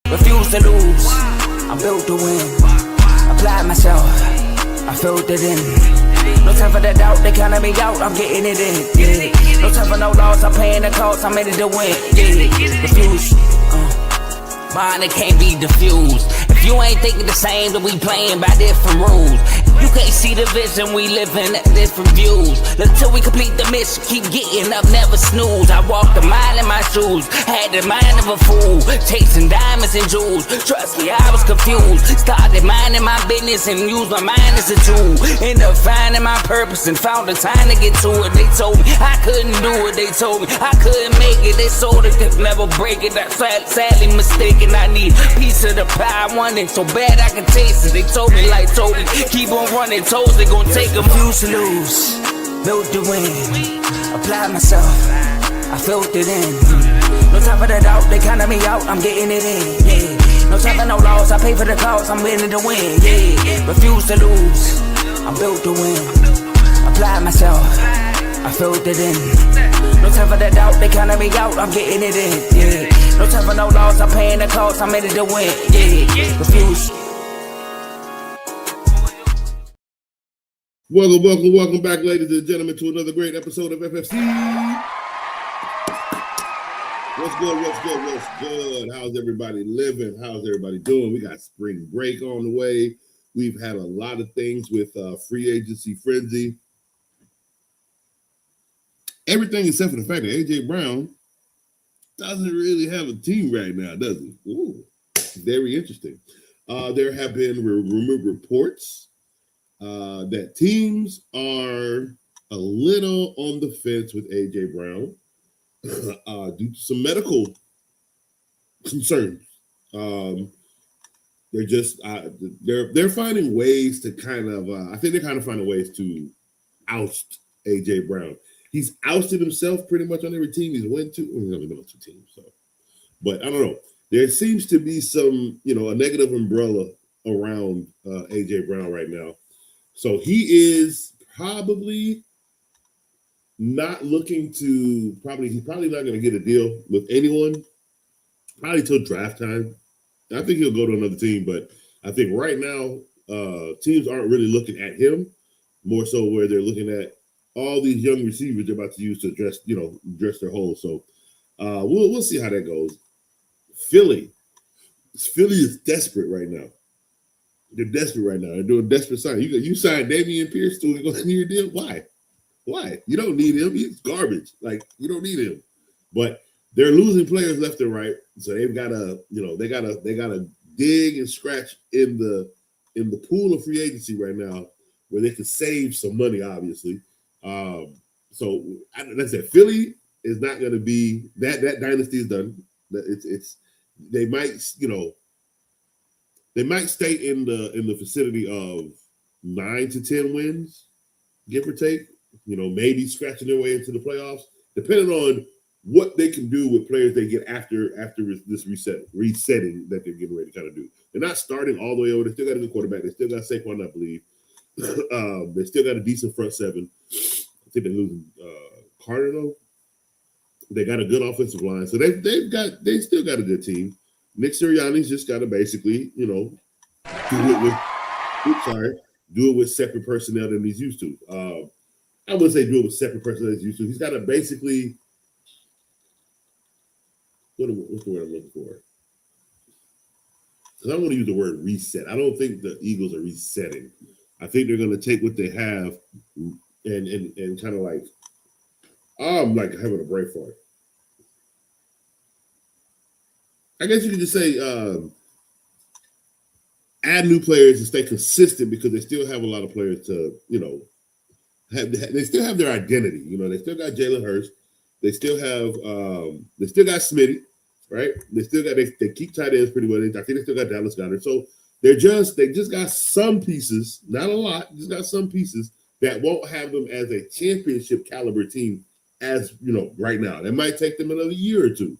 refuse to lose. I'm built to win. Applied myself, I filled it in. No time for the doubt, they counted me out, I'm getting it in. Yeah. No time for no loss, I'm paying the cost, I'm in it to win. Yeah. Refuse. Mine, it can't be diffused. If you ain't thinking the same, then we playing by different rules. You can't see the vision, we living at different views. Until we complete the mission, keep getting up, never snooze. I walked a mile in my shoes, had the mind of a fool, chasing diamonds and jewels. Trust me, I was confused. Started minding my business and used my mind as a tool. Ended up finding my purpose and found the time to get to it. They told me I couldn't do it, they told me I couldn't make it. They sold it, could never break it. That's sadly mistaken. I need a piece of the pie, I want it so bad I can taste it. They told me like Toby, keep on running toes, they gon' take them. Refuse to lose, built to win. Applied myself, I filled it in. No time for the doubt, they counted me out, I'm getting it in. Yeah. No time for no loss, I pay for the cost, I'm winning to win. Yeah. Refuse to lose, I'm built to win. Applied myself, I filled it in. No time for the doubt, they counted me out, I'm getting it in. Yeah. No time for no loss, I'm paying the cost, I'm in it to win. Yeah. Refuse. Welcome back, ladies and gentlemen, to another great episode of FFC. What's good? How's everybody living? How's everybody doing? We got spring break on the way. We've had a lot of things with free agency frenzy. Everything except for the fact that A.J. Brown doesn't really have a team right now, does he? Ooh, very interesting. There have been rumored reports that teams are a little on the fence with A.J. Brown due to some medical concerns. They're just they're finding ways to kind of I think they're kind of finding ways to oust A.J. Brown. He's ousted himself pretty much on every team he's went to. Well, he's only been on 2 teams, so. But I don't know. There seems to be some, a negative umbrella around A.J. Brown right now. So he is probably not looking to he's probably not going to get a deal with anyone, probably till draft time. I think he'll go to another team, but I think right now teams aren't really looking at him, more so where they're looking at all these young receivers they're about to use to address their holes. So we'll see how that goes. Philly is desperate right now. They're desperate right now. They're doing desperate sign. You signed Dameon Pierce to go into your deal. Why? You don't need him. He's garbage. Like, you don't need him. But they're losing players left and right. So they've got to, they gotta dig and scratch in the pool of free agency right now where they can save some money, obviously. So like I said, Philly is not going to be that dynasty is done. They might stay in the vicinity of 9 to 10 wins, give or take. Maybe scratching their way into the playoffs, depending on what they can do with players they get after this resetting that they're getting ready to kind of do. They're not starting all the way over. They still got a good quarterback. They still got Saquon, I believe. They still got a decent front seven. I think they're losing Carter though. They got a good offensive line, so they still got a good team. Nick Sirianni's just got to basically, do it with separate personnel than he's used to. I wouldn't say do it with separate personnel than he's used to. He's got to basically, what's the word I'm looking for? Because I want to use the word reset. I don't think the Eagles are resetting. I think they're going to take what they have and kind of like, I'm like having a brain fart. I guess you could just say add new players and stay consistent because they still have a lot of players to, they still have their identity. They still got Jalen Hurts. They still got Smitty, right? They keep tight ends pretty well. I think they still got Dallas Goedert. So they just got some pieces, not a lot, just got some pieces that won't have them as a championship caliber team as, right now. It might take them another year or two.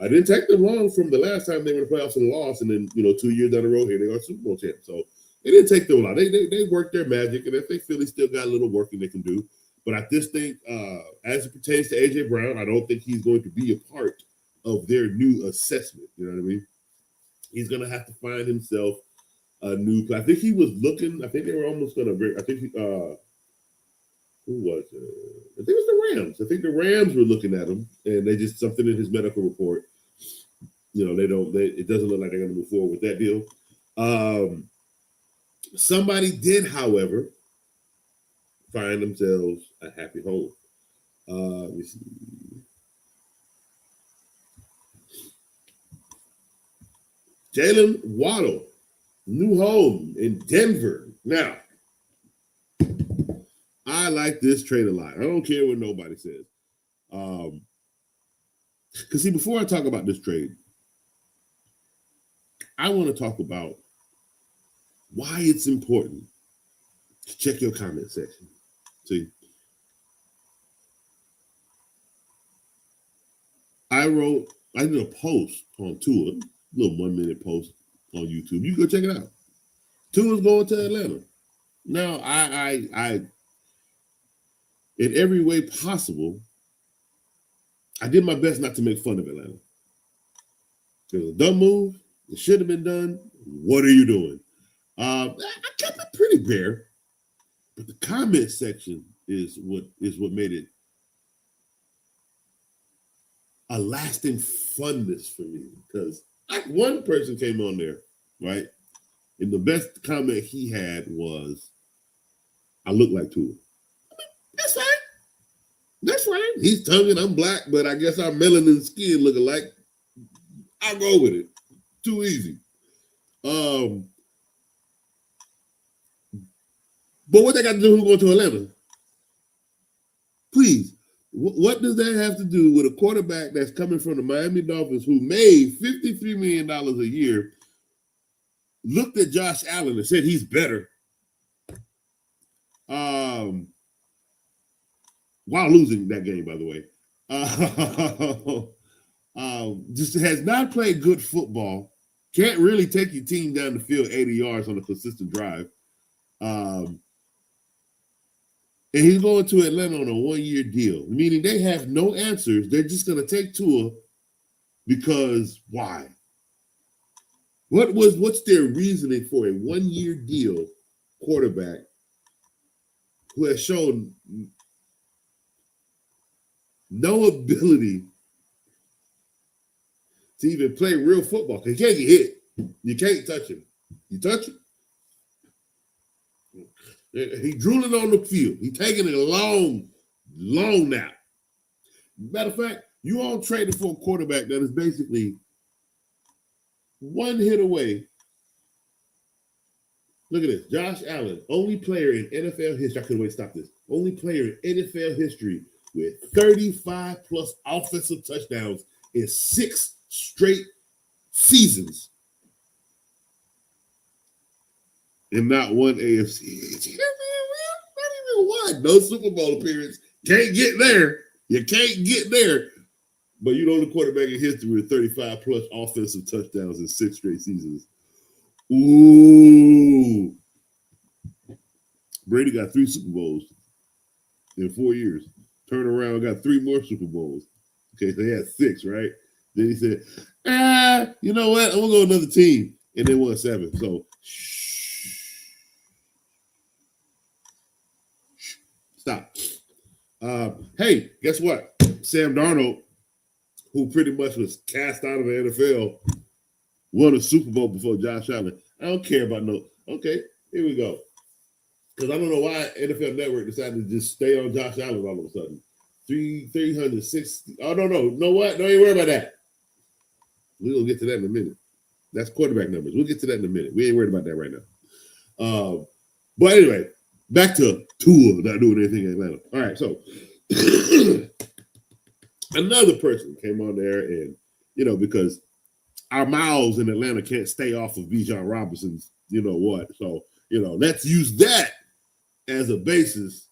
I didn't take them long from the last time they were in the playoffs and lost, and then 2 years down the road here they are Super Bowl champs. So it didn't take them long. They worked their magic, and I think Philly still got a little working they can do. But I just think, as it pertains to A.J. Brown, I don't think he's going to be a part of their new assessment. You know what I mean? He's going to have to find himself a new play. I think he was looking. I think they were almost going to bring. I think who was it? I think it was the Rams. I think the Rams were looking at him, and they just something in his medical report. It doesn't look like they're going to move forward with that deal. Somebody did, however, find themselves a happy home. Let me see. Jaylen Waddle, new home in Denver. Now, I like this trade a lot. I don't care what nobody says. Because see, before I talk about this trade, I want to talk about why it's important to check your comment section. See, I did a post on Tua, a little 1 minute post on YouTube. You can go check it out. Tua's going to Atlanta. Now, I in every way possible, I did my best not to make fun of Atlanta. It was a dumb move. It should have been done. What are you doing? I kept it pretty bare, but the comment section is what made it a lasting funness for me, because one person came on there, right? And the best comment he had was, I look like Tua. That's fine. That's fine. He's tonguing, I'm black, but I guess our melanin skin look alike. I'll go with it. Too easy. But what they got to do who's going to Atlanta? Please, what does that have to do with a quarterback that's coming from the Miami Dolphins who made $53 million a year, looked at Josh Allen and said he's better, while losing that game, by the way. Just has not played good football, can't really take your team down the field 80 yards on a consistent drive. And he's going to Atlanta on a 1-year deal, meaning they have no answers. They're just going to take Tua because why? What's their reasoning for a 1-year deal quarterback who has shown no ability to even play real football? Because he can't get hit. You can't touch him. You touch him, he drooling on the field. He taking it a long nap. Matter of fact, you all traded for a quarterback that is basically one hit away. Look at this. Josh Allen, only player in NFL history. I couldn't wait to stop this. Only player in NFL history with 35 plus offensive touchdowns in 6 straight seasons. And not one AFC. Not even one. No Super Bowl appearance. Can't get there. You can't get there. But you know the quarterback in history with 35 plus offensive touchdowns in 6 straight seasons. Ooh. Brady got 3 Super Bowls in 4 years. Turned around and got 3 more Super Bowls. Okay, so he had 6, right? Then he said, you know what? I'm going to go another team. And they won 7. So, stop. Hey, guess what? Sam Darnold, who pretty much was cast out of the NFL, won a Super Bowl before Josh Allen. I don't care about no. Okay, here we go. Because I don't know why NFL Network decided to just stay on Josh Allen all of a sudden. 360. Oh, no. Know what? Don't even worry about that. We're going to get to that in a minute. That's quarterback numbers. We'll get to that in a minute. We ain't worried about that right now. But anyway, back to Tua not doing anything in Atlanta. All right, so another person came on there and, because our mouths in Atlanta can't stay off of Bijan Robinson's, So, let's use that as a basis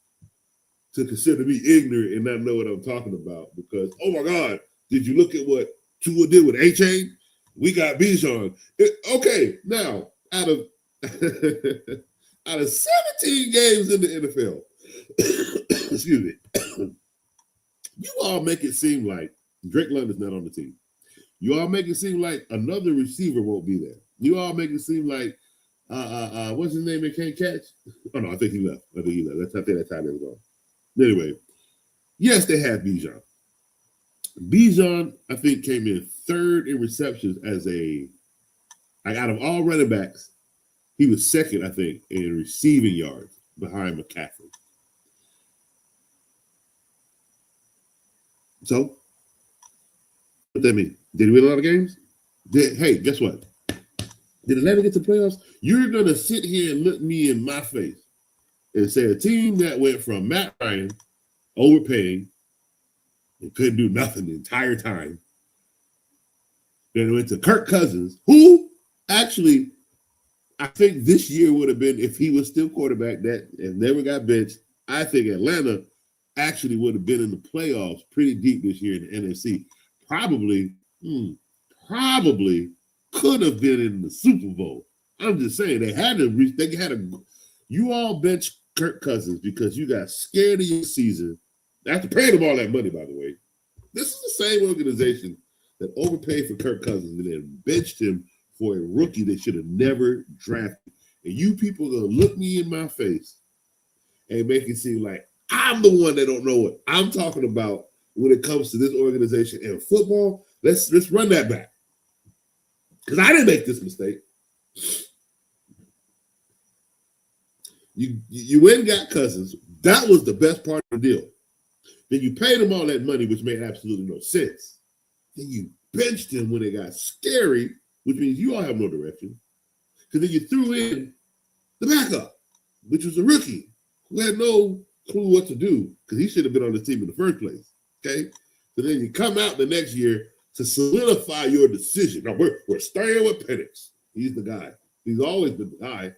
to consider me ignorant and not know what I'm talking about. Because, oh my God, did you look at what Tua did with A-Chain? We got Bijan. Okay, now, out of 17 games in the NFL, excuse me, you all make it seem like Drake London's not on the team. You all make it seem like another receiver won't be there. You all make it seem like what's his name that can't catch? Oh no, I think he left. I think that time was gone. Anyway, yes, they have Bijan. Bijan, I think, came in third in receptions out of all running backs, he was second, I think, in receiving yards behind McCaffrey. So, what that mean? Did he win a lot of games? Hey, guess what? Did Atlanta get to playoffs? You're going to sit here and look me in my face and say a team that went from Matt Ryan overpaying and couldn't do nothing the entire time, then went to Kirk Cousins, who actually, I think this year would have been, if he was still quarterback that and never got benched, I think Atlanta actually would have been in the playoffs pretty deep this year in the NFC. Probably could have been in the Super Bowl. I'm just saying they had to reach. You all benched Kirk Cousins because you got scared of your season. After paying him all that money, by the way, this is the same organization that overpaid for Kirk Cousins and then benched him for a rookie they should have never drafted. And you people are gonna look me in my face and make it seem like I'm the one that don't know what I'm talking about when it comes to this organization and football. Let's run that back. Because I didn't make this mistake. You went and got Cousins. That was the best part of the deal. Then you paid him all that money, which made absolutely no sense. Then you benched him when it got scary, which means you all have no direction. Because then you threw in the backup, which was a rookie who had no clue what to do because he should have been on the team in the first place. Okay? So then you come out the next year to solidify your decision. Now, we're staying with Penix. He's the guy. He's always been the guy.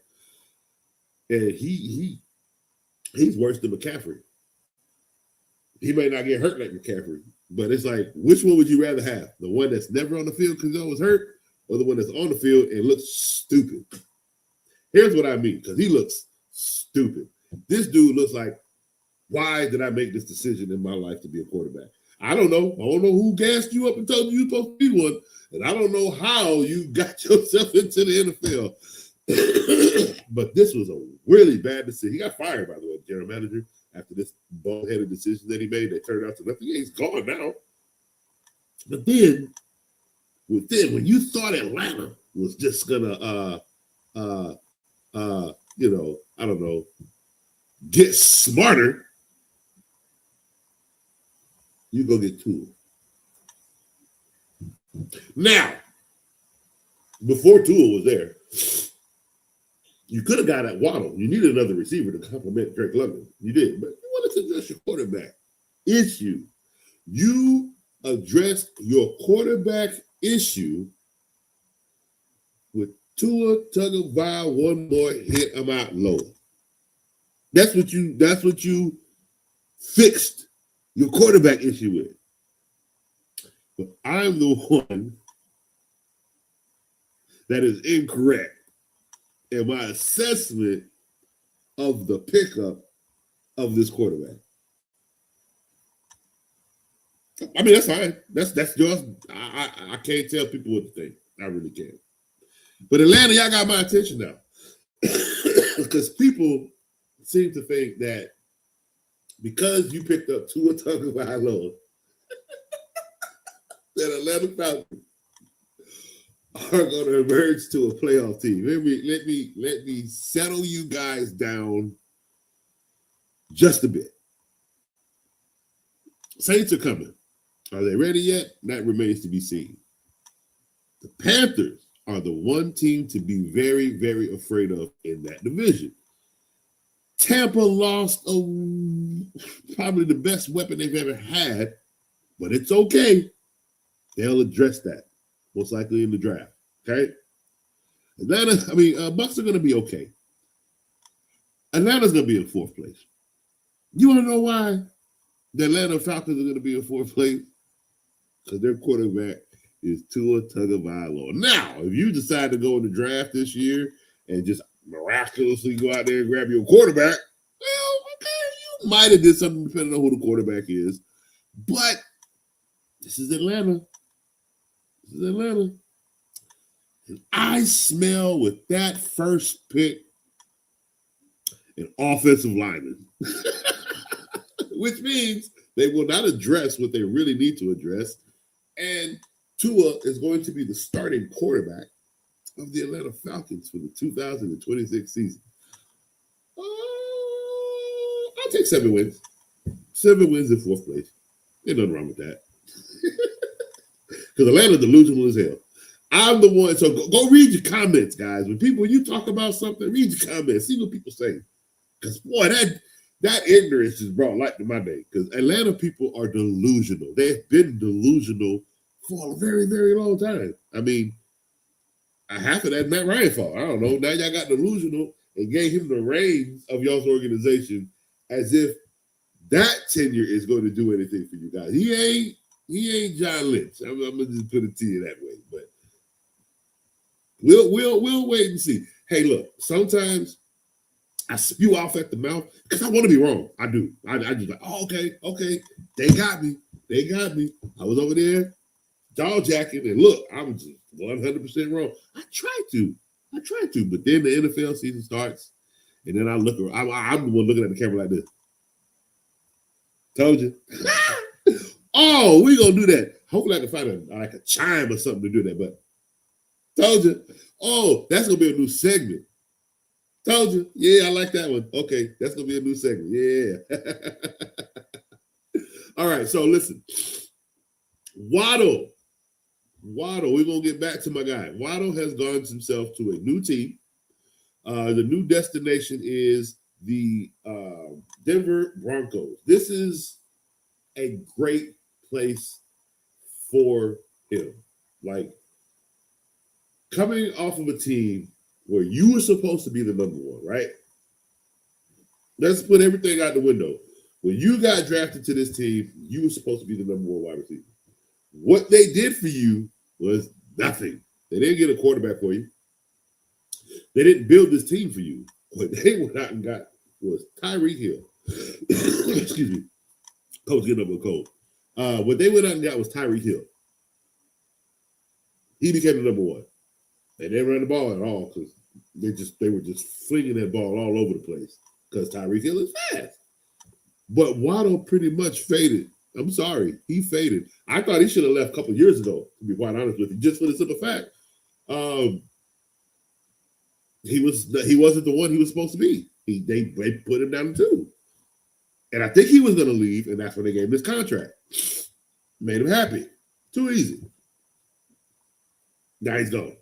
And he's worse than McCaffrey. He may not get hurt like McCaffrey, but it's like, which one would you rather have? The one that's never on the field because he's always hurt, or the one that's on the field and looks stupid? Here's what I mean, because he looks stupid. This dude looks like, why did I make this decision in my life to be a quarterback? I don't know. I don't know who gassed you up and told you you're supposed to be one, and I don't know how you got yourself into the NFL. But this was a really bad decision. He got fired, by the way, general manager, after this bald-headed decision that he made that turned out to nothing. Yeah, he's gone now. But then when you thought Atlanta was just gonna I don't know, get smarter, you go get Tua. Now, before Tua was there, you could have got at Waddle. You needed another receiver to complement Drake London. You did, but you wanted to address your quarterback issue. You addressed your quarterback issue with Tua Tagovailoa, one more hit him out low. That's what you fixed your quarterback issue with. But I'm the one that is incorrect in my assessment of the pickup of this quarterback. I mean, that's fine. That's yours. I can't tell people what to think. I really can't. But Atlanta, y'all got my attention now. Because people seem to think that because you picked up Tua Tagovailoa, that Atlanta Falcons are going to emerge to a playoff team. Let me settle you guys down just a bit. Saints are coming. Are they ready yet? That remains to be seen. The Panthers are the one team to be very, very afraid of in that division. Tampa lost probably the best weapon they've ever had, but it's okay. They'll address that, most likely in the draft. Okay? Bucks are going to be okay. Atlanta's going to be in fourth place. You want to know why the Atlanta Falcons are going to be in fourth place? Because their quarterback is Tua Tagovailoa. Now, if you decide to go in the draft this year and just miraculously go out there and grab your quarterback, well, okay, you might have did something depending on who the quarterback is. But this is Atlanta. This is Atlanta. And I smell with that first pick an offensive lineman, which means they will not address what they really need to address. And Tua is going to be the starting quarterback of the Atlanta Falcons for the 2026 season. I'll take 7 wins. 7 wins in 4th place. Ain't nothing wrong with that. Because Atlanta's delusional as hell. I'm the one. So go read your comments, guys. When you talk about something, read your comments. See what people say. Because, boy, that ignorance has brought light to my day. Because Atlanta people are delusional. They've been delusional for a very, very long time. I mean, half of that Matt Ryan fault. I don't know. Now y'all got delusional and gave him the reins of y'all's organization as if that tenure is going to do anything for you guys. He ain't John Lynch. I'm gonna just put it to you that way. But we'll wait and see. Hey, look, sometimes I spew off at the mouth because I want to be wrong. I do. I just like, oh, okay. They got me. I was over there jaw jacking, and look, I was just 100% wrong. I tried to, but then the NFL season starts, and then I look around. I'm the one looking at the camera like this. Told you. Oh, we gonna do that. Hopefully, I can find a chime or something to do that. But told you. Oh, that's gonna be a new segment. Told you. Yeah, I like that one. Okay, that's gonna be a new segment. Yeah. All right. So listen, Waddle. We're gonna get back to my guy. Waddle has gone himself to a new team. The new destination is the Denver Broncos. This is a great place for him. Like, coming off of a team where you were supposed to be the number one, right? Let's put everything out the window. When you got drafted to this team, you were supposed to be the number one wide receiver. What they did for you was nothing. They didn't get a quarterback for you. They didn't build this team for you. What they went out and got was Tyreek Hill. Excuse me. Coach getting up a cold. What they went out and got was Tyreek Hill. He became the number one. They didn't run the ball at all because they were just flinging that ball all over the place because Tyreek Hill is fast. But Waddle pretty much faded. I'm sorry, he faded. I thought he should have left a couple years ago, to be quite honest with you, just for the simple fact. He wasn't the one he was supposed to be. They put him down to 2. And I think he was going to leave, and that's when they gave him this contract. Made him happy. Too easy. Now he's gone.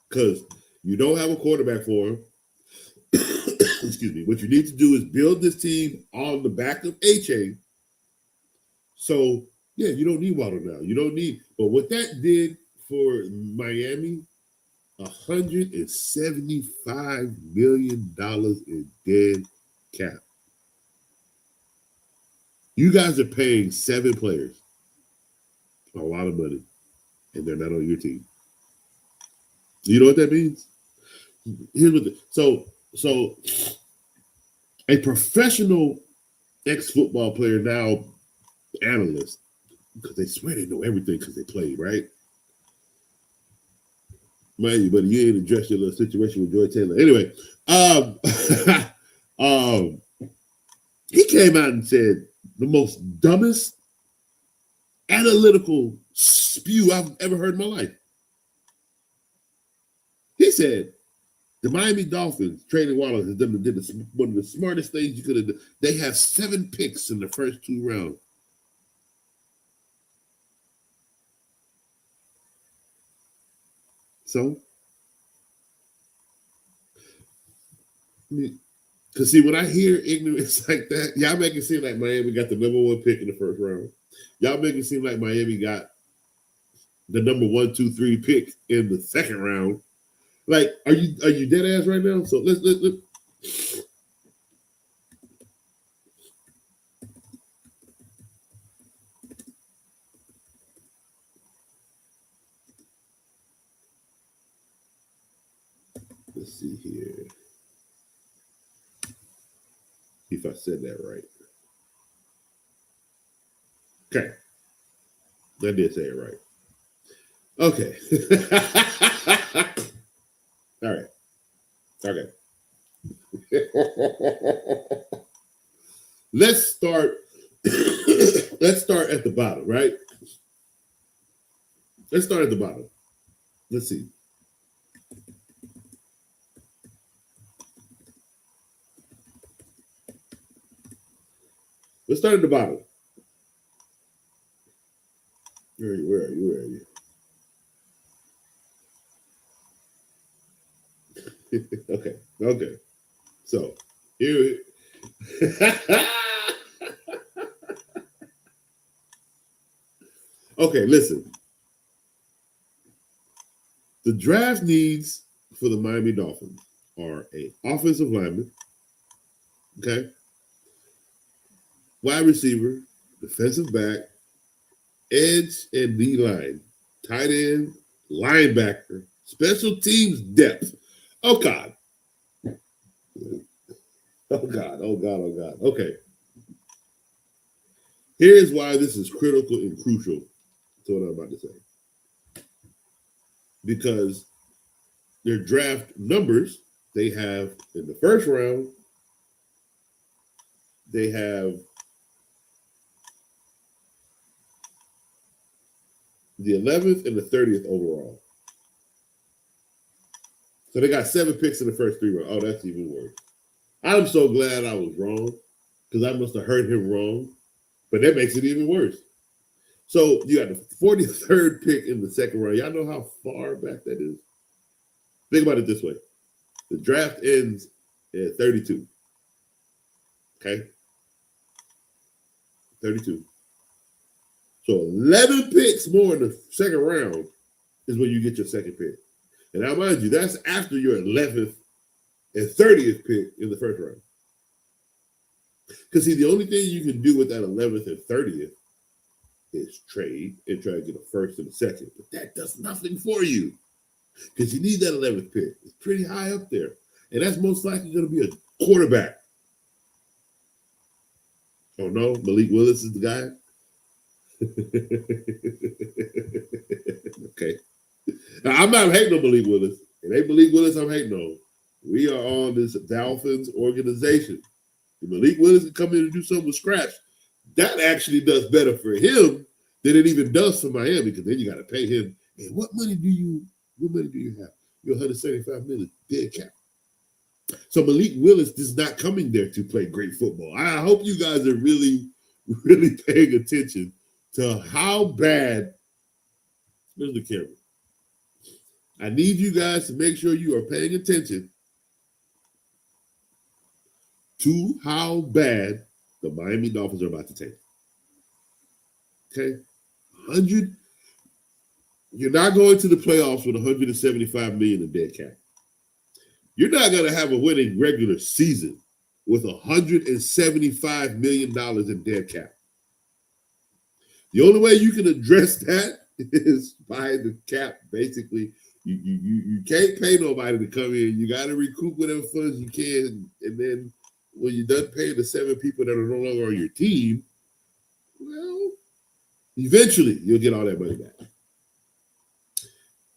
Because you don't have a quarterback for him. Excuse me. What you need to do is build this team on the back of A-Chain. So, yeah, you don't need Waddle now. You don't need. But what that did for Miami, $175 million in dead cap. You guys are paying 7 players a lot of money, and they're not on your team. You know what that means? Here's what so a professional ex-football player, now analyst, because they swear they know everything because they played, right? Man, but you ain't addressed your little situation with Joy Taylor. Anyway, he came out and said the most dumbest analytical spew I've ever heard in my life. He said the Miami Dolphins trading Waddle has did one of the smartest things you could have done. They have 7 picks in the first 2 rounds. So, because see, when I hear ignorance like that, y'all make it seem like Miami got the number 1 pick in the first round. Y'all make it seem like Miami got the number 1, 2, 3 pick in the second round. Like, are you dead ass right now? So let's see here. If I said that right. Okay. I did say it right. Okay. All right. Okay. Let's start. Let's start at the bottom, right? Let's start at the bottom. Let's see. Let's start at the bottom. Where are you? Where are you? Where are you? Okay. Okay. So here. Okay, listen. The draft needs for the Miami Dolphins are a offensive lineman, okay, wide receiver, defensive back, edge and D line, tight end, linebacker, special teams depth. Oh God. Oh God. Oh God. Oh God. Okay. Here's why this is critical and crucial to what I'm about to say. Because their draft numbers, they have in the first round, they have the 11th and the 30th overall. So they got 7 picks in the first 3 rounds. Oh, that's even worse. I'm so glad I was wrong because I must have heard him wrong. But that makes it even worse. So you got the 43rd pick in the second round. Y'all know how far back that is? Think about it this way. The draft ends at 32. Okay? 32. So 11 picks more in the second round is when you get your second pick. And now, mind you, that's after your 11th and 30th pick in the first round. Because, see, the only thing you can do with that 11th and 30th is trade and try to get a first and a second. But that does nothing for you because you need that 11th pick. It's pretty high up there. And that's most likely going to be a quarterback. Oh, no? Malik Willis is the guy? Okay. Now, I'm not hating on Malik Willis. It ain't Malik Willis I'm hating on. We are on this Dolphins organization. If Malik Willis can come in and do something with scratch, that actually does better for him than it even does for Miami, because then you got to pay him. And what money do you have? You're $175 million dead cap. So Malik Willis is not coming there to play great football. I hope you guys are really, really paying attention to how bad. Where's the camera? I need you guys to make sure you are paying attention to how bad the Miami Dolphins are about to take. Okay? 100. You're not going to the playoffs with $175 million in dead cap. You're not going to have a winning regular season with $175 million in dead cap. The only way you can address that is by the cap, basically. You can't pay nobody to come in. You got to recoup whatever funds you can. And then when you're done paying the 7 people that are no longer on your team, well, eventually you'll get all that money back.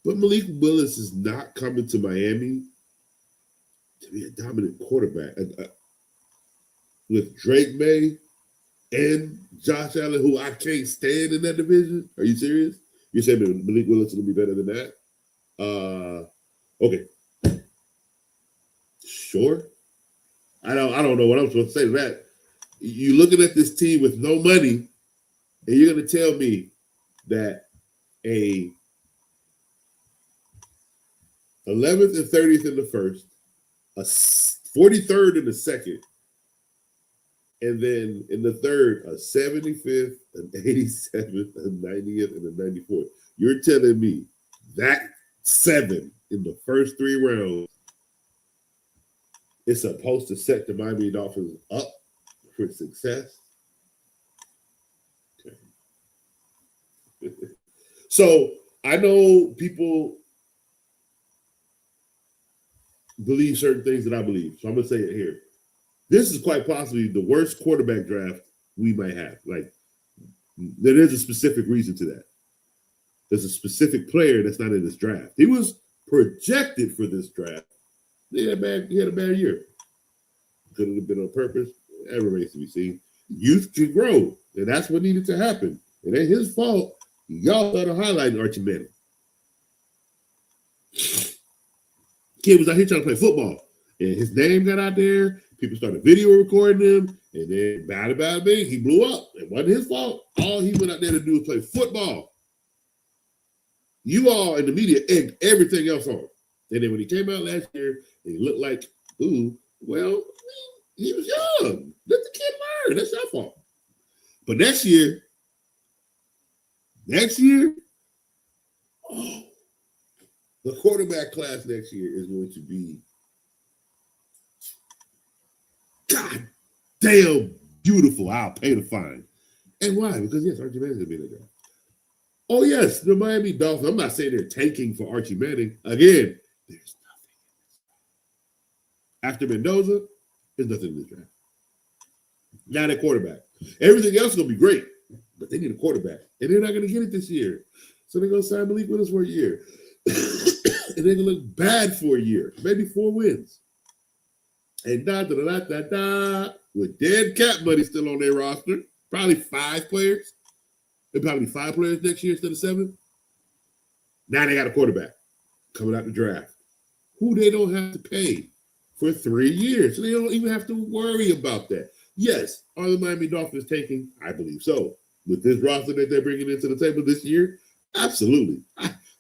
But Malik Willis is not coming to Miami to be a dominant quarterback. With Drake May and Josh Allen, who I can't stand in that division. Are you serious? You're saying that Malik Willis is going to be better than that? Okay. Sure. I don't know what I'm supposed to say to that. You're looking at this team with no money, and you're going to tell me that a 11th and 30th in the first, a 43rd in the second, and then in the third, a 75th, an 87th, a 90th, and a 94th. You're telling me that 7 in the first 3 rounds is supposed to set the Miami Dolphins up for success? Okay. So I know people believe certain things that I believe. So I'm going to say it here. This is quite possibly the worst quarterback draft we might have. Like, there is a specific reason to that. There's a specific player that's not in this draft. He was projected for this draft. He had a bad year. Could have been on purpose. That remains to be seen. Youth can grow, and that's what needed to happen. It ain't his fault. Y'all started highlighting Archie Manning. Kid was out here trying to play football, and his name got out there. People started video recording him, and then bad, he blew up. It wasn't his fault. All he went out there to do was play football. You all in the media egged everything else on. And then when he came out last year, he looked like, ooh, well, he was young. Let the kid learn. That's your fault. But next year, the quarterback class next year is going to be God damn beautiful. I'll pay the fine. And why? Because, yes, Archie Manning's going to be there. Oh, yes, the Miami Dolphins. I'm not saying they're tanking for Archie Manning. Again, there's nothing. After Mendoza, there's nothing in this draft. Now they're quarterback. Everything else is going to be great, but they need a quarterback. And they're not going to get it this year. So they're going to sign Malik Willis for a year. And they're going to look bad for a year. Maybe 4 wins. And with dead cap money still on their roster, probably 5 players. There'll probably be 5 players next year instead of 7. Now they got a quarterback coming out the draft who they don't have to pay for 3 years. So they don't even have to worry about that. Yes, are the Miami Dolphins taking? I believe so. With this roster that they're bringing into the table this year, absolutely.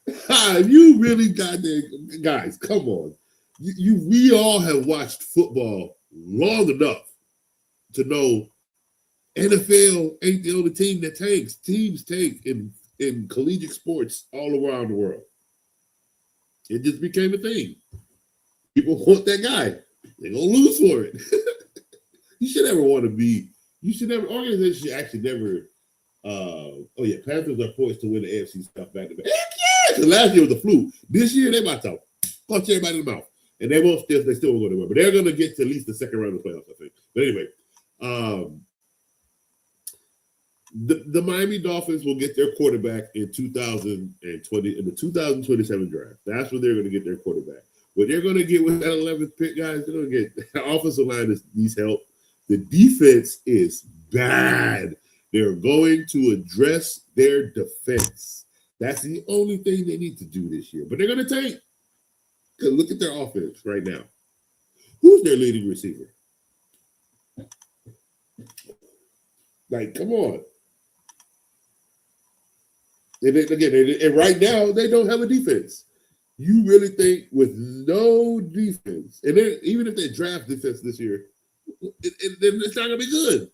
You really got there. Guys, come on. We all have watched football long enough to know NFL ain't the only team that tanks. Teams tank in collegiate sports all around the world. It just became a thing. People want that guy. They're going to lose for it. You should never want to be, organization should actually never, Panthers are poised to win the AFC stuff back to back. Heck yeah! Because last year was a fluke. This year, they about to punch everybody in the mouth. And they still won't go to win. But they're going to get to at least the second round of the playoffs, I think. But anyway, the Miami Dolphins will get their quarterback in 2020, in the 2027 draft. That's when they're going to get their quarterback. What they're going to get with that 11th pick, guys, they're going to get the offensive line needs help. The defense is bad. They're going to address their defense. That's the only thing they need to do this year. But they're going to take. Look at their offense right now. Who's their leading receiver? Like, come on. And right now, they don't have a defense. You really think with no defense, and even if they draft defense this year, it's not going to be good.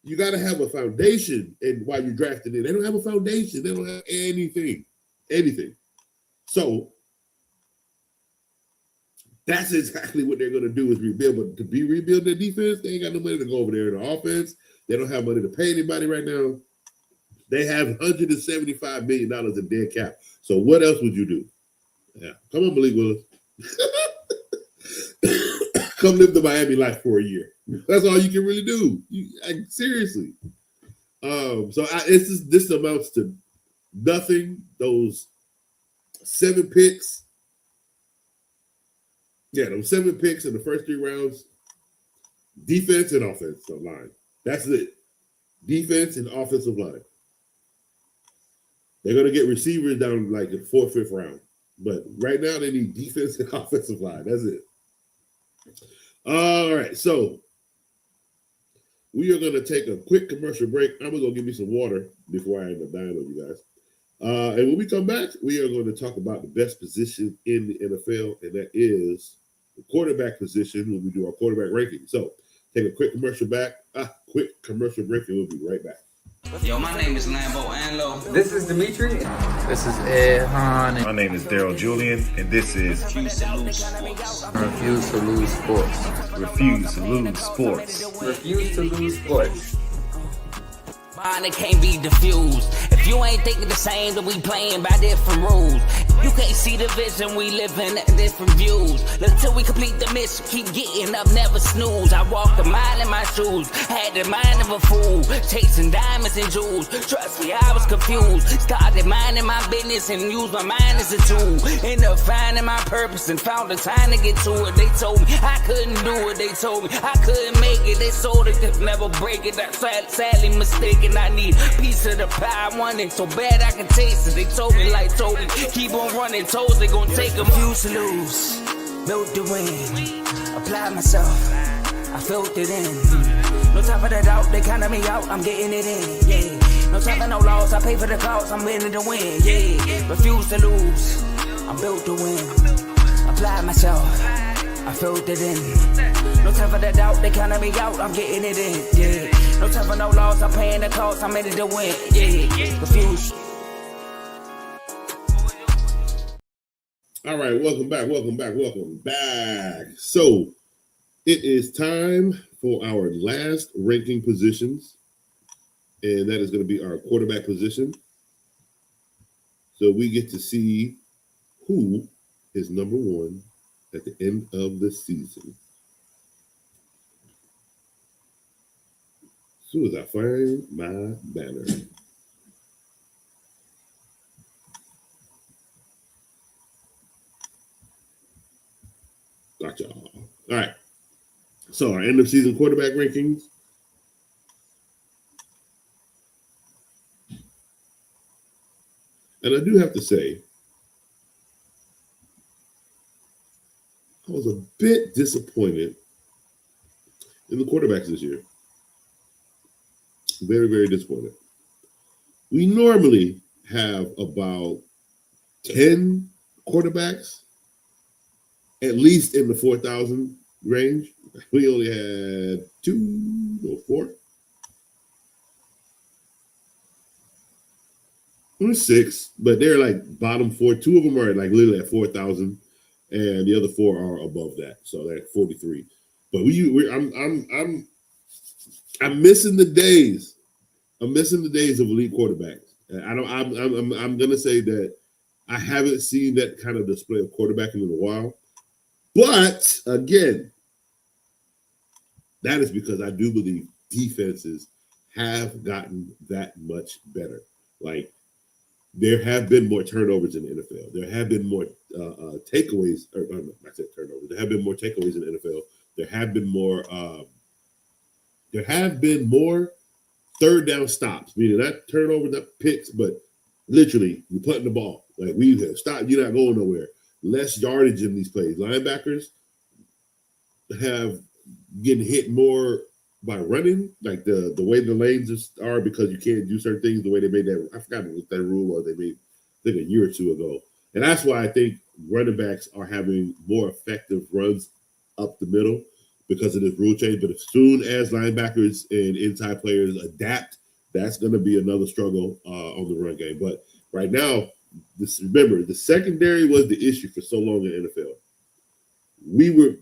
You got to have a foundation, and while you're drafting it, they don't have a foundation. They don't have anything. So that's exactly what they're going to do is rebuild. But to be rebuild their defense, they ain't got no money to go over there in the offense. They don't have money to pay anybody right now. They have $175 million in dead cap. So what else would you do? Yeah, come on, Malik Willis. Come live the Miami life for a year. That's all you can really do. Seriously. This amounts to nothing. Those 7 picks. Yeah, those 7 picks in the first 3 rounds. Defense and offensive line. That's it. Defense and offensive line. They're going to get receivers down like the 4th, 5th round. But right now, they need defense and offensive line. That's it. All right, so we are going to take a quick commercial break. I'm going to give you some water before I end up dying on you guys. And when we come back, we are going to talk about the best position in the NFL, and that is the quarterback position when we do our quarterback ranking. So take a quick commercial break, and we'll be right back. Yo, my name is Lambo Anlo. This is Dimitri. This is Ed Hahn. My name is Daryl Julian, and this is Refuse to lose sports. Refuse to lose sports. Refuse to Lose Sports. Refuse to lose sports. Mine, it can't be diffused. If you ain't thinking the same, then we playing by different rules. You can't see the vision, we living at different views. Until we complete the mission, keep getting up, never snooze. I walked a mile in my shoes, had the mind of a fool, chasing diamonds and jewels. Trust me, I was confused. Started minding my business and used my mind as a tool. Ended up finding my purpose and found the time to get to it. They told me I couldn't do it. They told me I couldn't make it. They sold it, could never break it. That's sadly mistaken. I need a piece of the pie. I want it so bad I can taste it. They told me, keep on running. Toes, they gon' take them. Refuse to lose, built to win. Apply myself, I felt it in. No time for the doubt, they counted me out, I'm getting it in, yeah. No time for no loss, I pay for the cost, I'm winning to win, yeah. Refuse to lose, I'm built to win. Apply myself, I felt it in. No time for the doubt, they counted me out, I'm getting it in, yeah. No time for no loss, I'm paying the cost, I'm in it to win, yeah. Refuse. All right, welcome back. So it is time for our last ranking positions, and that is going to be our quarterback position. So we get to see who is number one at the end of the season. As soon as I find my banner. Gotcha. All right. So our end of season quarterback rankings. And I do have to say, I was a bit disappointed in the quarterbacks this year. Very, very disappointed. We normally have about 10 quarterbacks at least in the 4,000 range. We only had 4. There 6, but they're like bottom 4. 2 of them are like literally at 4,000, and the other 4 are above that, so they're at 43. But I'm missing the days. I'm missing the days of elite quarterbacks. I'm gonna say that I haven't seen that kind of display of quarterbacking in a while. But again, that is because I do believe defenses have gotten that much better. Like, there have been more turnovers in the NFL. There have been more takeaways. I said turnovers. There have been more takeaways in the NFL. There have been more third down stops, meaning not turnovers, not picks, but literally you're putting the ball. Like, we have stopped. You're not going nowhere. Less yardage in these plays. Linebackers have getting hit more by running, like the way the lanes are, because you can't do certain things the way they made that. I forgot what that rule was they made, I think, a year or two ago. And that's why I think running backs are having more effective runs up the middle because of this rule change. But as soon as linebackers and inside players adapt, that's going to be another struggle on the run game. But right now, remember, the secondary was the issue for so long in the NFL.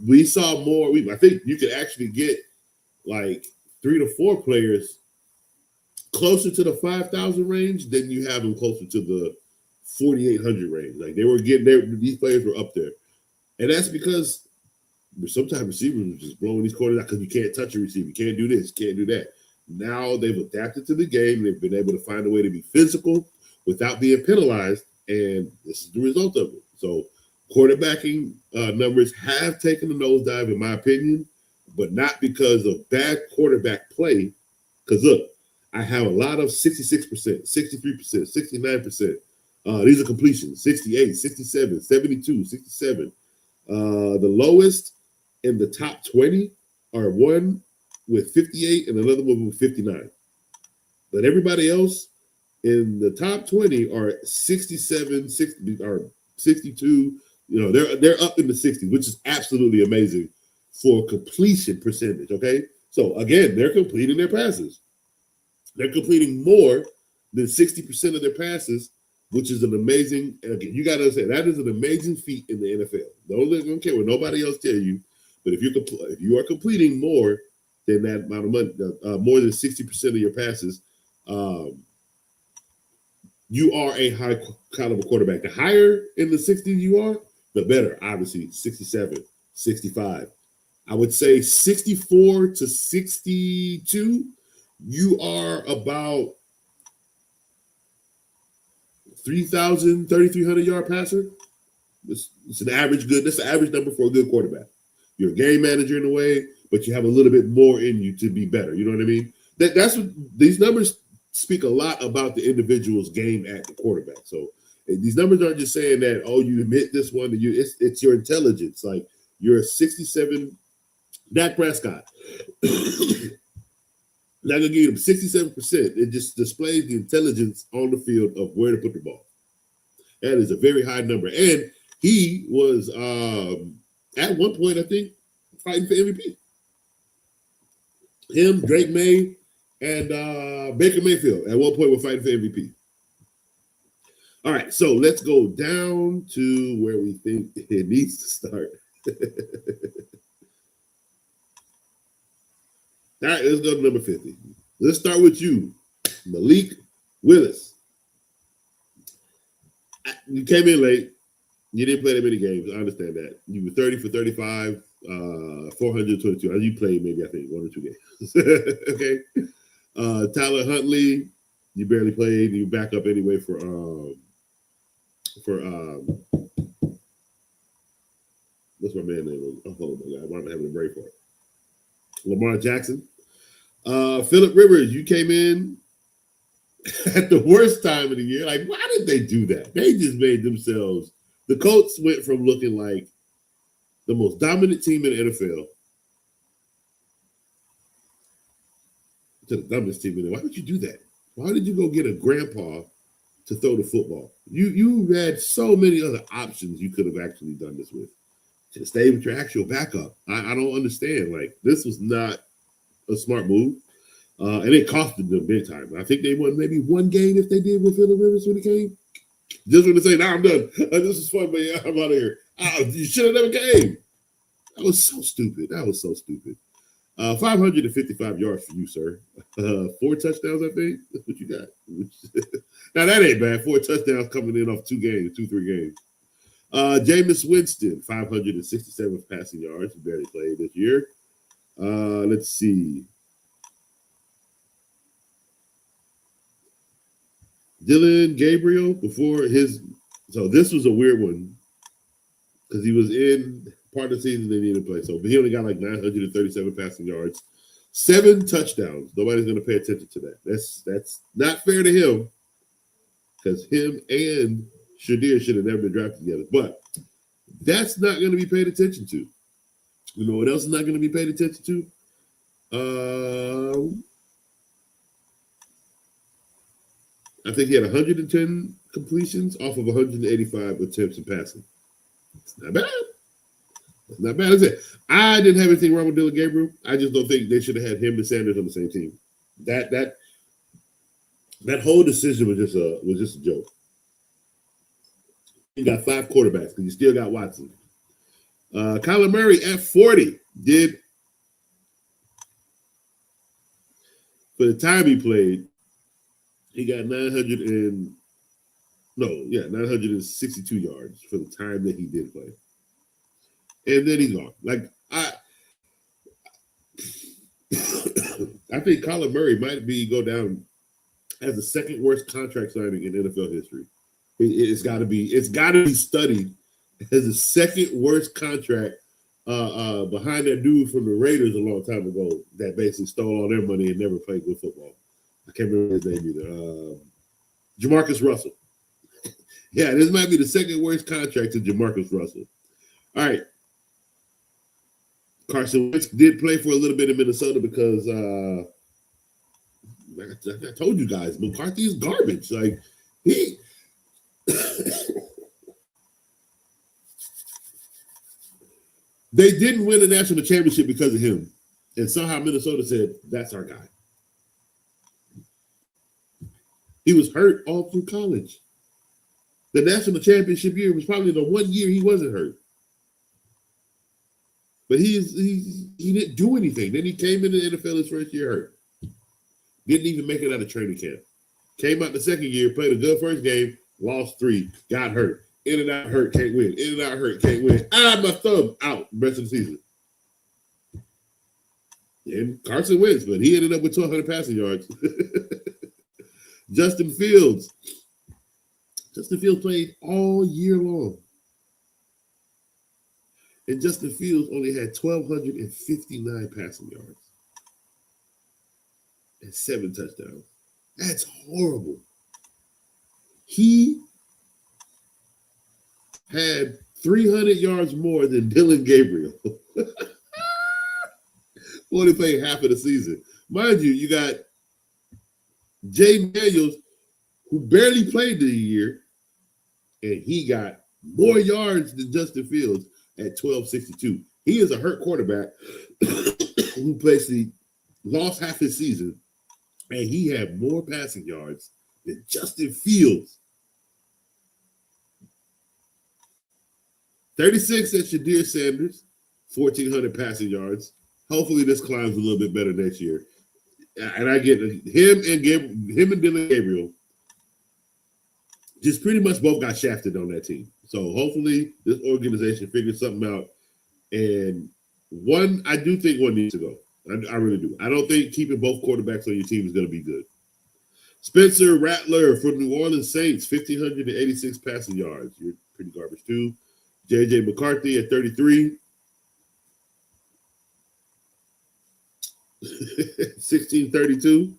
We saw more. I think you could actually get like 3 to 4 players closer to the 5,000 range than you have them closer to the 4,800 range. Like, they were getting there. These players were up there, and that's because sometimes receivers were just blowing these corners out because you can't touch a receiver. You can't do this. You can't do that. Now they've adapted to the game. They've been able to find a way to be physical without being penalized, and this is the result of it. So quarterbacking numbers have taken a nosedive, in my opinion, but not because of bad quarterback play. Because, look, I have a lot of 66%, 63%, 69%. These are completions, 68, 67, 72, 67. The lowest in the top 20 are one with 58 and another one with 59. But everybody else in the top 20 are 67, 60, or 62. You know, they're up in the 60s, which is absolutely amazing for completion percentage, okay? So, again, they're completing their passes. They're completing more than 60% of their passes, which is an amazing, again, you got to understand, that is an amazing feat in the NFL. Don't care what nobody else tell you, but if you are completing more than that amount of money, more than 60% of your passes, you are a high caliber quarterback. The higher in the 60s you are, the better. Obviously, 67, 65. I would say 64 to 62, you are about 3,300 yard passer. It's an average good. That's the average number for a good quarterback. You're a game manager in a way, but you have a little bit more in you to be better. You know what I mean? That's what these numbers speak a lot about the individual's game at the quarterback. So these numbers aren't just saying that, oh, you admit this one, it's your intelligence. Like you're a 67, Dak Prescott. Not gonna give him 67%. It just displays the intelligence on the field of where to put the ball. That is a very high number. And he was at one point, I think, fighting for MVP. Him, Drake May, and Baker Mayfield at one point were fighting for MVP. All right, so let's go down to where we think it needs to start. All right, let's go to number 50. Let's start with you, Malik Willis. You came in late. You didn't play that many games. I understand that. You were 30 for 35, 422. You played maybe, I think, 1 or 2 games. Okay. Tyler Huntley, you barely played. You back up anyway for what's my man name? Oh my God, why am I having a break for it? Lamar Jackson. Phillip Rivers, you came in at the worst time of the year. Like, why did they do that? They just made themselves. The Colts went from looking like the most dominant team in the NFL to the dumbest team in the NFL. Why would you do that? Why did you go get a grandpa to throw the football? You had so many other options you could have actually done this with. To stay with your actual backup. I don't understand. Like, this was not a smart move. And it costed them big time. I think they won maybe one game if they did with Phillip Rivers when he came. Just want to say, nah, I'm done. This is fun, but yeah, I'm out of here. You should have never came. That was so stupid. 555 yards for you, sir. 4 touchdowns, I think. That's what you got. Now, that ain't bad. 4 touchdowns coming in off 3 games. Jameis Winston, 567 passing yards. He barely played this year. Let's see. Dylan Gabriel so this was a weird one because he was in part of the season they needed to play. So he only got like 937 passing yards, 7 touchdowns. Nobody's going to pay attention to that. That's not fair to him because him and Shadir should have never been drafted together. But that's not going to be paid attention to. You know what else is not going to be paid attention to? I think he had 110 completions off of 185 attempts in passing. It's not bad. It's not bad, is it? I didn't have anything wrong with Dylan Gabriel. I just don't think they should have had him and Sanders on the same team. That whole decision was just a joke. You got 5 quarterbacks because you still got Watson. Kyler Murray at 40 did, for the time he played, he got 962 yards for the time that he did play. And then he's gone. Like, I think Kyler Murray might go down as the second worst contract signing in NFL history. It's got to be studied as the second worst contract behind that dude from the Raiders a long time ago that basically stole all their money and never played good football. I can't remember his name either. Jamarcus Russell. Yeah, this might be the second worst contract to Jamarcus Russell. All right. Carson Wentz did play for a little bit in Minnesota because I told you guys, McCarthy is garbage. Like, he they didn't win a national championship because of him. And somehow Minnesota said, that's our guy. He was hurt all through college. The national championship year was probably the one year he wasn't hurt. But he didn't do anything. Then he came into the NFL his first year hurt. Didn't even make it out of training camp. Came out the second year, played a good first game, lost 3, got hurt. In and out, hurt, can't win. In and out, hurt, can't win. My thumb out the rest of the season. And Carson Wentz, but he ended up with 1,200 passing yards. Justin Fields. Justin Fields played all year long. And Justin Fields only had 1,259 passing yards and 7 touchdowns. That's horrible. He had 300 yards more than Dylan Gabriel. Only played half of the season. Mind you, you got Jay Daniels, who barely played the year, and he got more yards than Justin Fields at 1,262. He is a hurt quarterback who basically lost half his season, and he had more passing yards than Justin Fields. 36 at Shadir Sanders, 1,400 passing yards. Hopefully this climbs a little bit better next year. And I get him and Dylan Gabriel just pretty much both got shafted on that team. So hopefully this organization figures something out. And I do think one needs to go. I really do. I don't think keeping both quarterbacks on your team is going to be good. Spencer Rattler for New Orleans Saints, 1,586 passing yards. You're pretty garbage too. J.J. McCarthy at 33. 1632.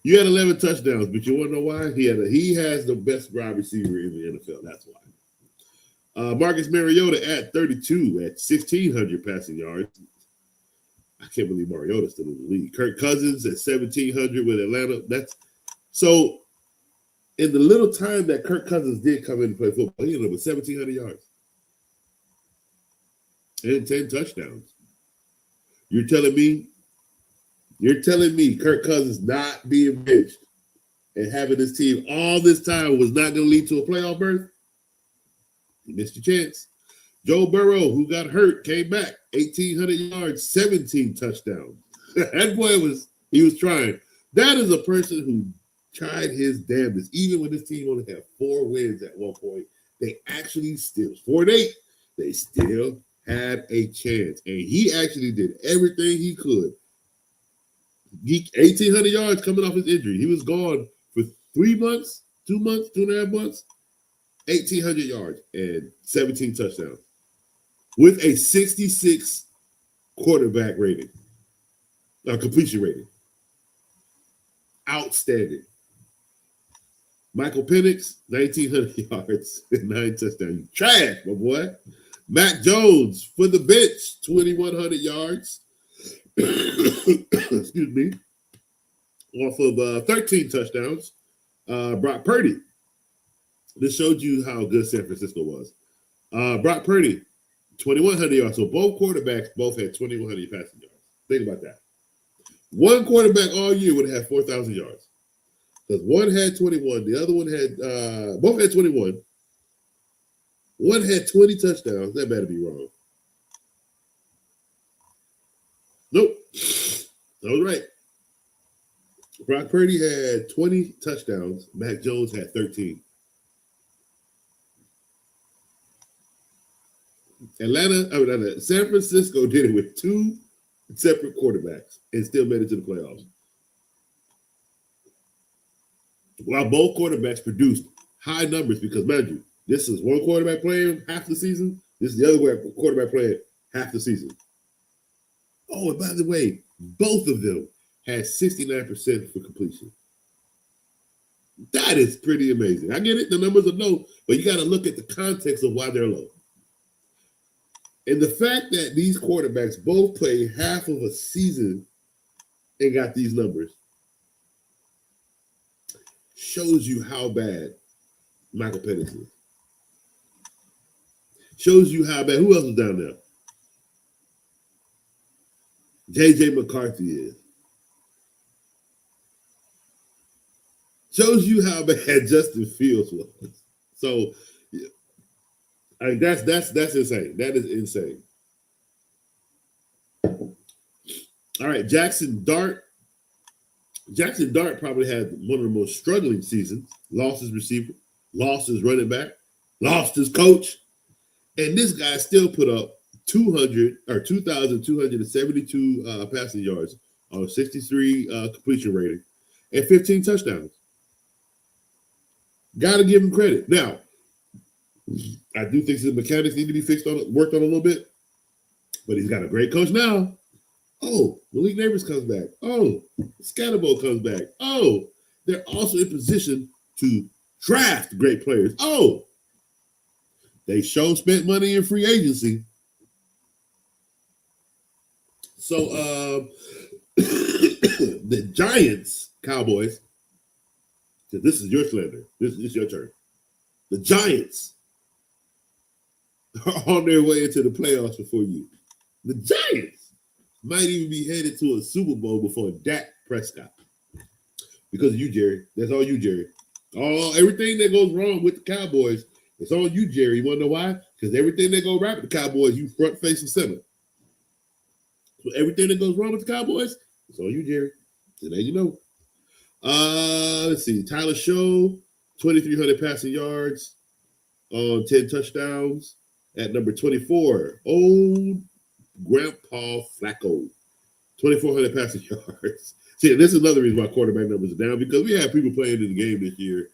You had 11 touchdowns, but you want to know why? He has the best wide receiver in the NFL. That's why. Marcus Mariota at 32 at 1,600 passing yards. I can't believe Mariota's still in the league. Kirk Cousins at 1,700 with Atlanta. That's so. In the little time that Kirk Cousins did come in and play football, he ended up with 1,700 yards and 10 touchdowns. You're telling me Kirk Cousins not being benched and having this team all this time was not going to lead to a playoff berth? You missed your chance. Joe Burrow, who got hurt, came back, 1,800 yards, 17 touchdowns. That boy was trying. That is a person who tried his damnedest. Even when this team only had 4 wins at one point, they actually still 4-8. They still had a chance, and he actually did everything he could. 1,800 yards coming off his injury. He was gone for 3 months, 2 months, 2.5 months. 1,800 yards and 17 touchdowns with a 66 quarterback rating, completion rating. Outstanding. Michael Penix, 1,900 yards and 9 touchdowns. Trash, my boy. Mac Jones for the bench, 2,100 yards. Excuse me. Off of 13 touchdowns. Brock Purdy. This showed you how good San Francisco was. Brock Purdy, 2,100 yards. So both quarterbacks had 2,100 passing yards. Think about that. One quarterback all year would have 4,000 yards. Because one had 21, the other one had, both had 21. One had 20 touchdowns. That better be wrong. Nope. I was right. Brock Purdy had 20 touchdowns. Mac Jones had 13. San Francisco did it with 2 separate quarterbacks and still made it to the playoffs. While both quarterbacks produced high numbers, because mind you, this is one quarterback playing half the season. This is the other quarterback playing half the season. Oh, and by the way, both of them had 69% for completion. That is pretty amazing. I get it. The numbers are low, but you got to look at the context of why they're low. And the fact that these quarterbacks both played half of a season and got these numbers shows you how bad Michael Penix is. Shows you how bad. Who else is down there? J.J. McCarthy is. Shows you how bad Justin Fields was. So, I mean, that's insane. That is insane. All right, Jackson Dart, Jackson Dart probably had one of the most struggling seasons. Lost his receiver, lost his running back, lost his coach, and this guy still put up 2,272 passing yards on 63 completion rating and 15 touchdowns. Got to give him credit. Now, I do think the mechanics need to be worked on a little bit, but he's got a great coach now. Oh, Malik Neighbors comes back. Oh, Scatterbo comes back. Oh, they're also in position to draft great players. Oh, they spent money in free agency. So the Giants, Cowboys, this is your slander. This is your turn. The Giants are on their way into the playoffs before you. The Giants might even be headed to a Super Bowl before Dak Prescott. Because of you, Jerry. That's all you, Jerry. Everything that goes wrong with the Cowboys, it's all you, Jerry. You want to know why? Because everything that goes right with the Cowboys, you front, face, and center. So everything that goes wrong with the Cowboys, it's all you, Jerry. So there you know. Let's see. Tyler Show, 2,300 passing yards on 10 touchdowns. At number 24, old Grandpa Flacco, 2,400 passing yards. See, this is another reason why quarterback numbers are down, because we have people playing in the game this year.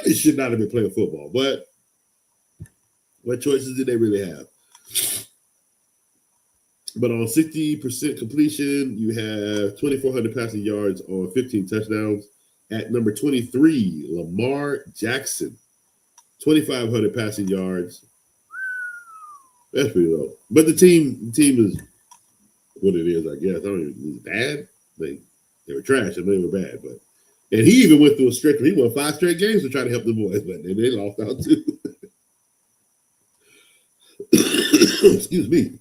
They should not have been playing football, but what choices did they really have? But on 60% completion, you have 2,400 passing yards on 15 touchdowns. At number 23, Lamar Jackson, 2,500 passing yards. That's pretty low. But the team is what it is, I guess. I don't even it's bad. They were trash and they were bad. And he even went through a stretch where he won 5 straight games to try to help the boys, but they lost out too. Excuse me.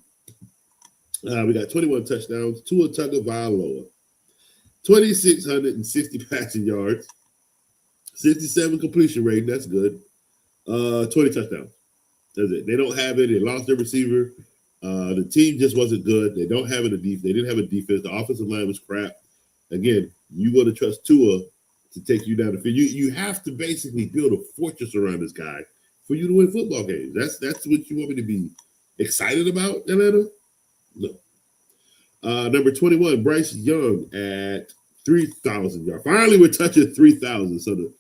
We got 21 touchdowns, Tua Tagovailoa, 2,660 passing yards, 67 completion rate. That's good. 20 touchdowns. That's it. They don't have it. They lost their receiver. The team just wasn't good. They don't have it. They didn't have a defense. The offensive line was crap. Again, you got to trust Tua to take you down the field. You have to basically build a fortress around this guy for you to win football games. That's what you want me to be excited about, Atlanta? No. Number 21, Bryce Young at 3,000 yards. Finally, we're touching 3,000. So the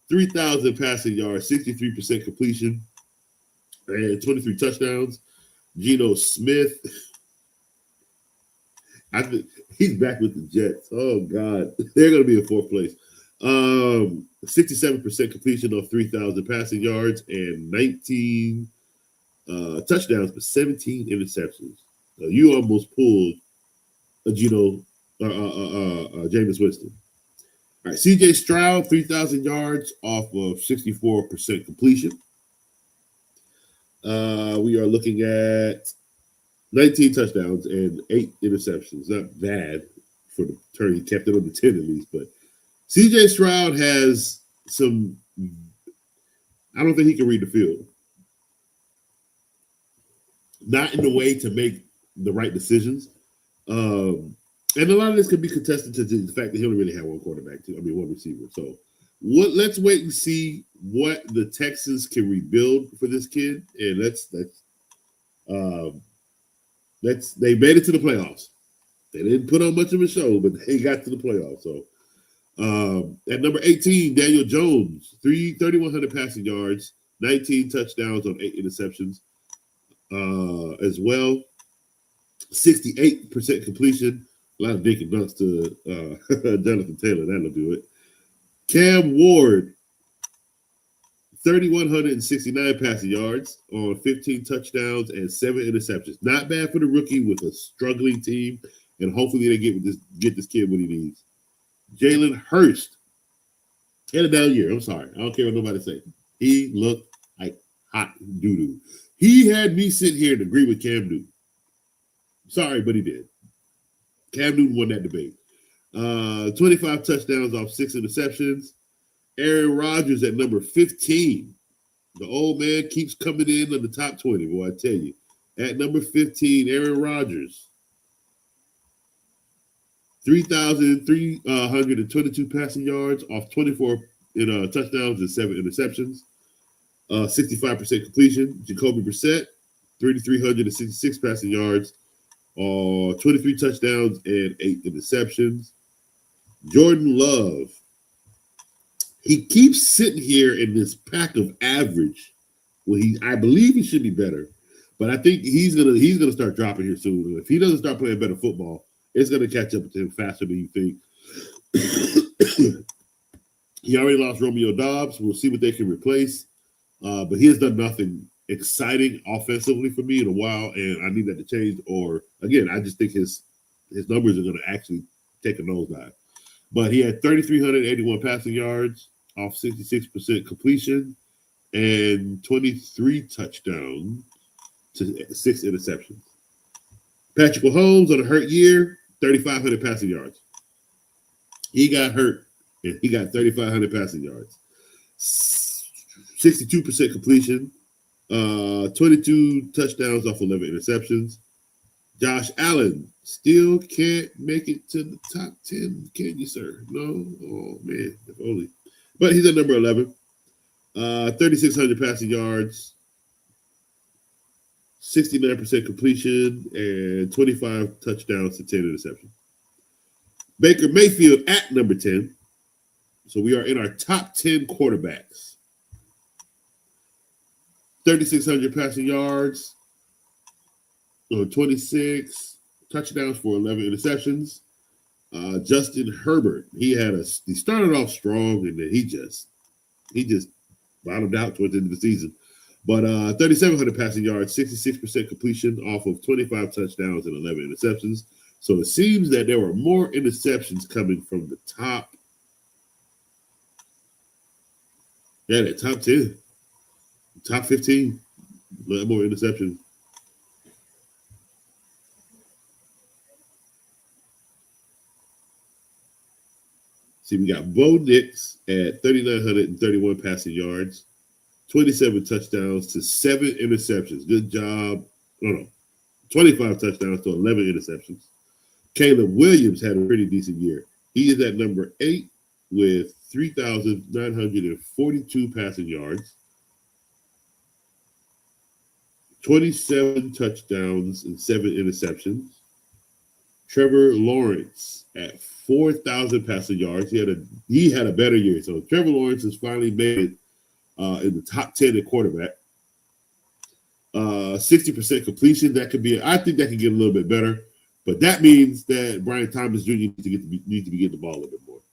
3,000 passing yards, 63% completion, and 23 touchdowns. Geno Smith, I think he's back with the Jets. Oh, God. They're going to be in 4th place. 67% completion of 3,000 passing yards and 19 touchdowns, but 17 interceptions. You almost pulled a Jameis Winston. All right, C.J. Stroud, 3,000 yards off of 64% completion. We are looking at 19 touchdowns and 8 interceptions. Not bad for the turn. He kept it on the 10 at least. But C.J. Stroud has some – I don't think he can read the field. Not in the way to make the right decisions. And a lot of this could be contested to the fact that he only really had one receiver. So let's wait and see what the Texans can rebuild for this kid. And they made it to the playoffs. They didn't put on much of a show, but they got to the playoffs. So at number 18, Daniel Jones, 3,100 passing yards, 19 touchdowns on 8 interceptions as well. 68% completion. A lot of dink and dunks to Jonathan Taylor. That'll do it. Cam Ward, 3,169 passing yards on 15 touchdowns and 7 interceptions. Not bad for the rookie with a struggling team, and hopefully they get this kid what he needs. Jalen Hurst had a down year. I'm sorry. I don't care what nobody say. He looked like hot doo-doo. He had me sit here and agree with Cam Newton. Sorry, but he did. Cam Newton won that debate. 25 touchdowns off 6 interceptions. Aaron Rodgers at number 15. The old man keeps coming in on the top 20, boy, I tell you. At number 15, Aaron Rodgers. 3,322 passing yards off 24 touchdowns and 7 interceptions. 65% completion. Jacoby Brissett, 3,366 passing yards, 23 touchdowns and 8 interceptions. Jordan Love, he keeps sitting here in this pack of average. Well, I believe he should be better, but I think he's gonna start dropping here soon. And if he doesn't start playing better football, it's gonna catch up to him faster than you think. He already lost Romeo Doubs. We'll see what they can replace. But he has done nothing exciting offensively for me in a while, and I need that to change. Or again, I just think his numbers are gonna actually take a nosedive. But he had 3,381 passing yards off 66% completion and 23 touchdowns to 6 interceptions. Patrick Mahomes on a hurt year, 3,500 passing yards. He got hurt, and he got 3,500 passing yards. 62% completion, 22 touchdowns off 11 interceptions. Josh Allen still can't make it to the top 10, can you, sir? No? Oh, man, if only. But he's at number 11. 3,600 passing yards, 69% completion, and 25 touchdowns to 10 interceptions. Baker Mayfield at number 10. So we are in our top 10 quarterbacks. 3,600 passing yards, 26 touchdowns for 11 interceptions. Justin Herbert, he started off strong, and then he just bottomed out towards the end of the season. But 3,700 passing yards, 66% completion off of 25 touchdowns and 11 interceptions. So it seems that there were more interceptions coming from the top. Yeah, the top 10, top 15, a lot more interceptions. See, we got Bo Nix at 3,931 passing yards, 27 touchdowns to 7 interceptions. Good job. 25 touchdowns to 11 interceptions. Caleb Williams had a pretty decent year. He is at number 8 with 3,942 passing yards, 27 touchdowns and 7 interceptions. Trevor Lawrence at 4,000 passing yards. He had a better year. So Trevor Lawrence has finally made it in the top 10 at quarterback. 60% completion. I think that can get a little bit better, but that means that Brian Thomas Jr. needs to be getting the ball a little bit more.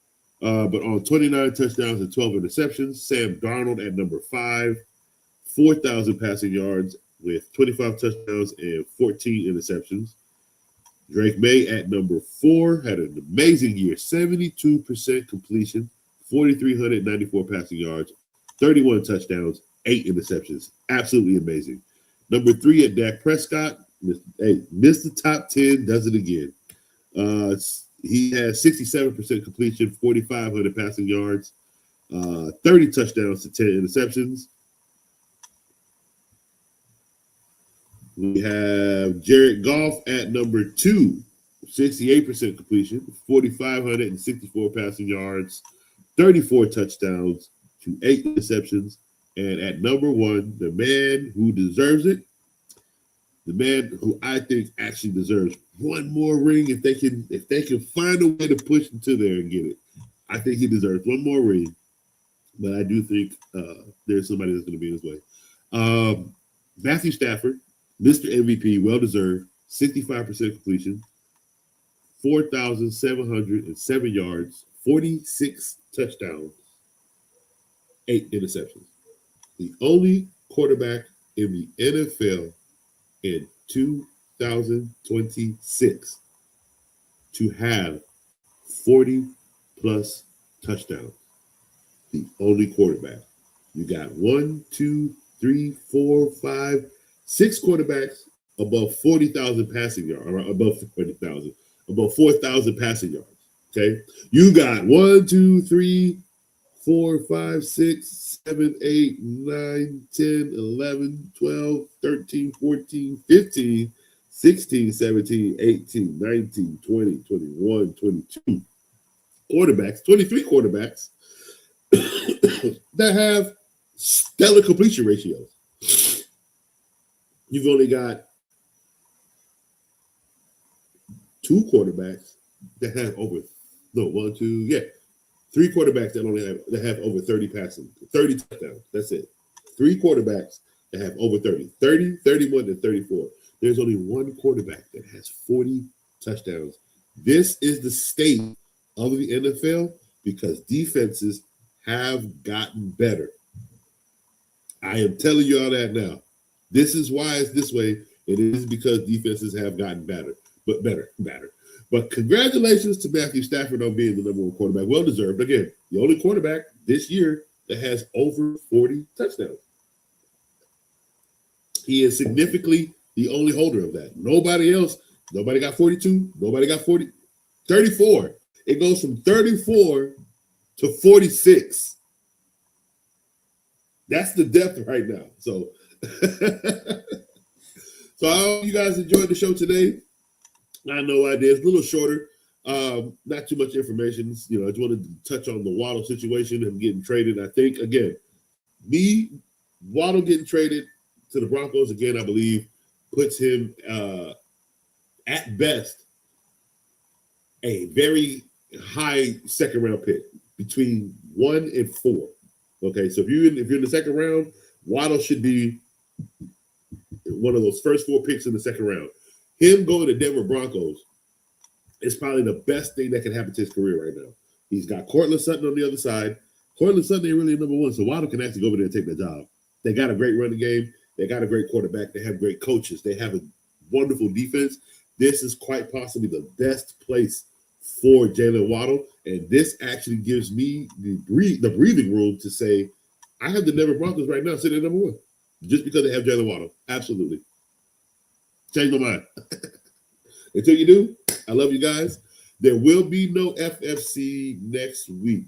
But on 29 touchdowns and 12 interceptions, Sam Darnold at number 5, 4,000 passing yards with 25 touchdowns and 14 interceptions. Drake May at number 4 had an amazing year, 72% completion, 4,394 passing yards, 31 touchdowns, 8 interceptions. Absolutely amazing. Number 3 at Dak Prescott. Missed the top 10, does it again. He has 67% completion, 4,500 passing yards, 30 touchdowns to 10 interceptions. We have Jared Goff at number 2, 68% completion, 4,564 passing yards, 34 touchdowns to 8 interceptions. And at number 1, the man who deserves it, the man who I think actually deserves one more ring if they can find a way to push him to there and get it. I think he deserves one more ring, but I do think there's somebody that's going to be in his way. Matthew Stafford, Mr. MVP, well-deserved, 65% completion, 4,707 yards, 46 touchdowns, 8 interceptions. The only quarterback in the NFL in 2026 to have 40-plus touchdowns. The only quarterback. You got 6 quarterbacks above 40,000 passing yards, or above 4,000 passing yards. Okay, you got 1, 2, 3, 4, 5, 6, 7, 8, 9, 10, 11, 12, 13, 14, 15, 16, 17, 18, 19, 20, 21, 22 quarterbacks, 23 quarterbacks that have stellar completion ratios. You've only got 2 quarterbacks that have three quarterbacks that have over 30 touchdowns. That's it. 3 quarterbacks that have over 30, 31, and 34. There's only 1 quarterback that has 40 touchdowns. This is the state of the NFL because defenses have gotten better. I am telling you all that now. This is why it's this way. It is because defenses have gotten better. But congratulations to Matthew Stafford on being the number 1 quarterback. Well deserved. Again, the only quarterback this year that has over 40 touchdowns. He is significantly the only holder of that. Nobody got 42. Nobody got 40. 34. It goes from 34 to 46. That's the depth right now. So, I hope you guys enjoyed the show today. I know I did. It's a little shorter. Not too much information. I just wanted to touch on the Waddle situation and getting traded. I think, again, Waddle getting traded to the Broncos, again, I believe, puts him at best a very high second-round pick, between 1 and 4. Okay, so if you're in the second round, Waddle should be one of those first 4 picks in the second round. Him going to Denver Broncos is probably the best thing that can happen to his career right now. He's got Cortland Sutton on the other side. Cortland Sutton ain't really a number 1, so Waddle can actually go over there and take the job. They got a great running game. They got a great quarterback. They have great coaches. They have a wonderful defense. This is quite possibly the best place for Jaylen Waddle, and this actually gives me the breathing room to say I have the Denver Broncos right now sitting at number 1 just because they have Jaylen Waddle. Absolutely. Change my mind. Until you do, I love you guys. There will be no FFC next week.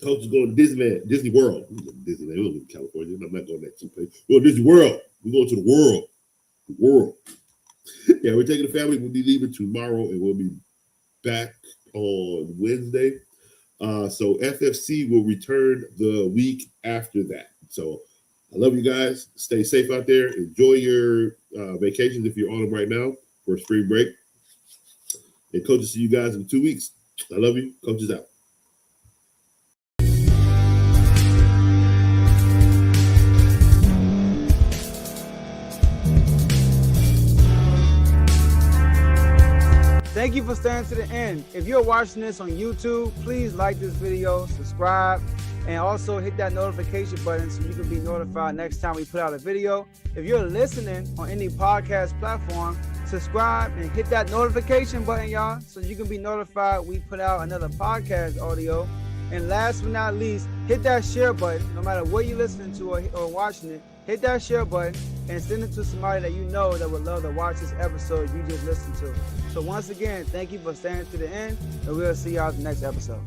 Coach is going to Disney World. Disneyland. We're going to California. I'm not going to that cheap place. We're going to Disney World. We're going to the world. The world. Yeah, we're taking the family. We'll be leaving tomorrow, and we'll be back on Wednesday. So FFC will return the week after that. So I love you guys. Stay safe out there. Enjoy your vacations if you're on them right now for spring break. And Coach, will see you guys in 2 weeks. I love you. Coach is out. Thank you for staying to the end. If you're watching this on YouTube, please like this video, subscribe, and also hit that notification button so you can be notified next time we put out a video. If you're listening on any podcast platform, subscribe and hit that notification button, y'all, so you can be notified we put out another podcast audio. And last but not least, hit that share button. No matter what you're listening to or watching it, hit that share button and send it to somebody that you know that would love to watch this episode you just listened to. So once again, thank you for staying to the end, and we'll see y'all in the next episode.